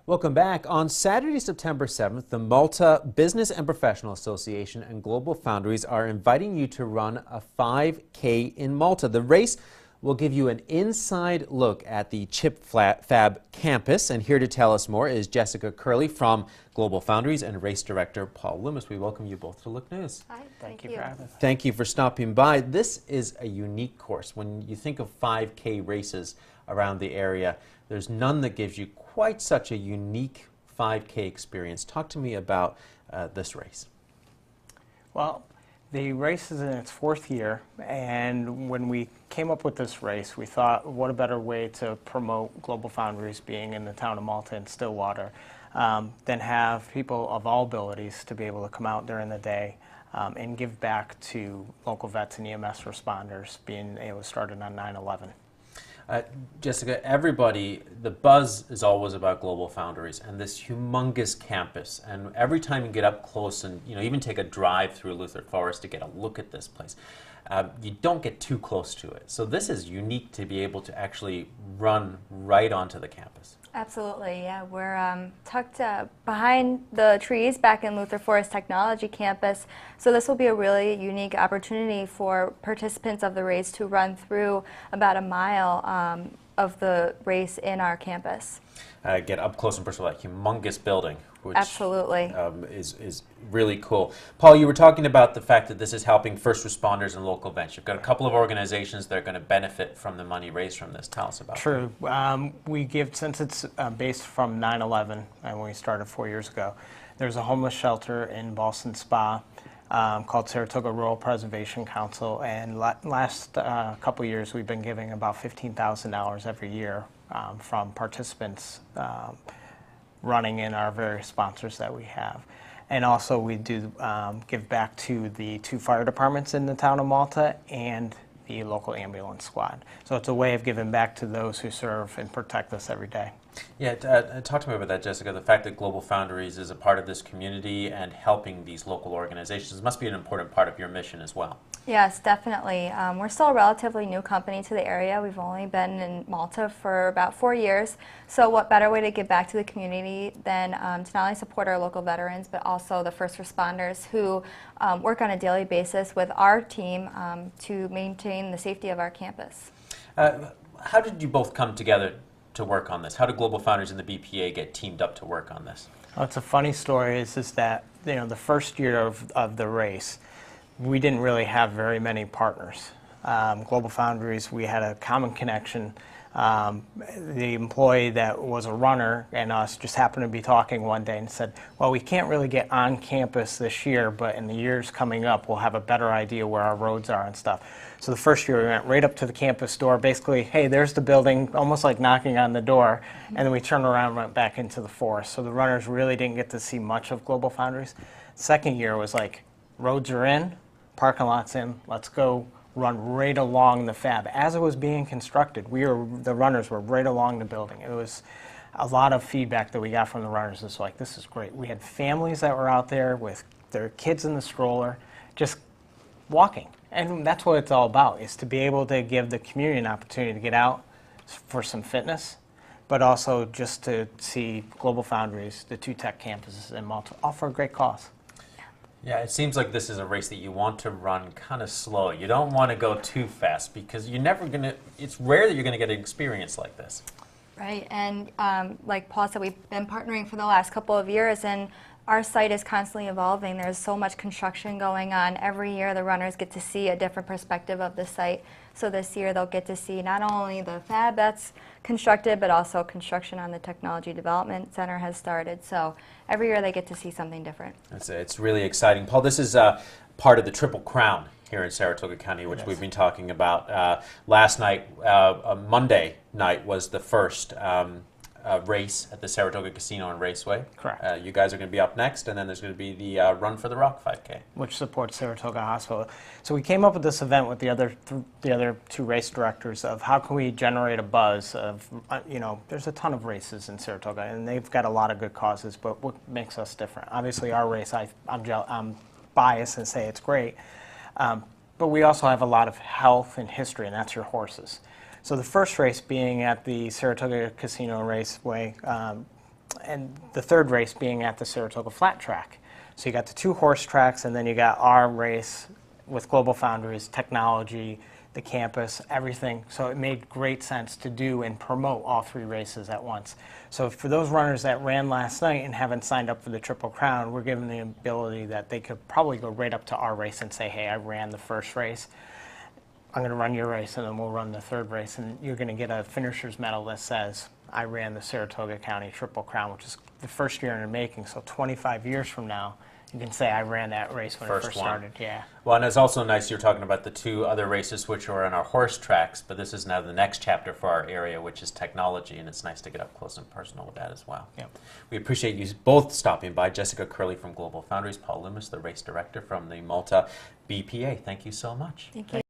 Welcome back. On Saturday, September 7th, the Malta Business and Professional Association and GlobalFoundries are inviting you to run a 5K in Malta. The race will give you an inside look at the chip fab campus. And here to tell us more is Jessica Kerley from GlobalFoundries and race director Paul Loomis. We welcome you both to Look News. Hi, Thank you for having us. Thank you for stopping by. This is a unique course. When you think of 5K races around the area, there's none that gives you quite such a unique 5K experience. Talk to me about this race. Well, the race is in its fourth year, and when we came up with this race, we thought, what a better way to promote GlobalFoundries being in the town of Malta and Stillwater than have people of all abilities to be able to come out during the day and give back to local vets and EMS responders, being it was started on 9/11. Jessica, everybody, the buzz is always about GlobalFoundries and this humongous campus. And every time you get up close and even take a drive through Luther Forest to get a look at this place, you don't get too close to it. So this is unique to be able to actually run right onto the campus. Absolutely, yeah. We're tucked behind the trees back in Luther Forest Technology Campus. So this will be a really unique opportunity for participants of the race to run through about a mile of the race in our campus. Get up close and personal, that humongous building, which Absolutely. Is really cool. Paul, you were talking about the fact that this is helping first responders and local vets. You've got a couple of organizations that are going to benefit from the money raised from this. Tell us about True. We give, since it's based from 9/11, and when we started 4 years ago, there's a homeless shelter in Boston Spa called Saratoga Rural Preservation Council, and last couple years we've been giving about $15,000 every year from participants running in our various sponsors that we have. And also we do give back to the 2 fire departments in the town of Malta and the local ambulance squad. So it's a way of giving back to those who serve and protect us every day. Yeah, talk to me about that, Jessica. The fact that GlobalFoundries is a part of this community and helping these local organizations must be an important part of your mission as well. Yes, definitely. We're still a relatively new company to the area. We've only been in Malta for about 4 years. So what better way to give back to the community than to not only support our local veterans, but also the first responders who work on a daily basis with our team to maintain the safety of our campus. How did you both come together to work on this? How did GlobalFoundries and the BPA get teamed up to work on this? Well, it's a funny story is that the first year of the race, we didn't really have very many partners. GlobalFoundries, we had a common connection. The employee that was a runner and us just happened to be talking one day and said, well, we can't really get on campus this year, but in the years coming up, we'll have a better idea where our roads are and stuff. So the first year we went right up to the campus door, basically, hey, there's the building, almost like knocking on the door, and then we turned around and went back into the forest. So the runners really didn't get to see much of GlobalFoundries. Second year was like, roads are in, parking lot's in, let's go run right along the fab. As it was being constructed, the runners were right along the building. It was a lot of feedback that we got from the runners. It's like, this is great. We had families that were out there with their kids in the stroller, just walking. And that's what it's all about, is to be able to give the community an opportunity to get out for some fitness, but also just to see GlobalFoundries, the 2 tech campuses in Malta, all for a great cause. Yeah, it seems like this is a race that you want to run kind of slow. You don't want to go too fast because you're never going to, it's rare that you're going to get an experience like this. Right, and like Paul said, we've been partnering for the last couple of years, and our site is constantly evolving. There's so much construction going on. Every year the runners get to see a different perspective of the site. So this year they'll get to see not only the fab that's constructed, but also construction on the Technology Development Center has started. So every year they get to see something different. It's really exciting. Paul, this is part of the Triple Crown here in Saratoga County, which we've been talking about. Last night, Monday night, was the first race at the Saratoga Casino and Raceway. Correct. You guys are going to be up next, and then there's going to be the Run for the Rock 5K. Which supports Saratoga Hospital. So we came up with this event with the other 2 race directors of how can we generate a buzz of, there's a ton of races in Saratoga, and they've got a lot of good causes, but what makes us different? Obviously our race, I'm biased and say it's great, but we also have a lot of health and history, and that's your horses. So the first race being at the Saratoga Casino and Raceway, and the third race being at the Saratoga flat track. So you got the 2 horse tracks, and then you got our race with GlobalFoundries, technology, the campus, everything. So it made great sense to do and promote all 3 races at once. So for those runners that ran last night and haven't signed up for the Triple Crown, we're giving the ability that they could probably go right up to our race and say, hey, I ran the first race. I'm going to run your race, and then we'll run the third race, and you're going to get a finisher's medal that says, I ran the Saratoga County Triple Crown, which is the first year in the making. So 25 years from now, you can say I ran that race when it first started. Yeah. Well, and it's also nice you're talking about the 2 other races which are on our horse tracks, but this is now the next chapter for our area, which is technology, and it's nice to get up close and personal with that as well. Yep. We appreciate you both stopping by. Jessica Kerley from GlobalFoundries, Paul Loomis, the race director from the Malta BPA. Thank you so much. Thank you.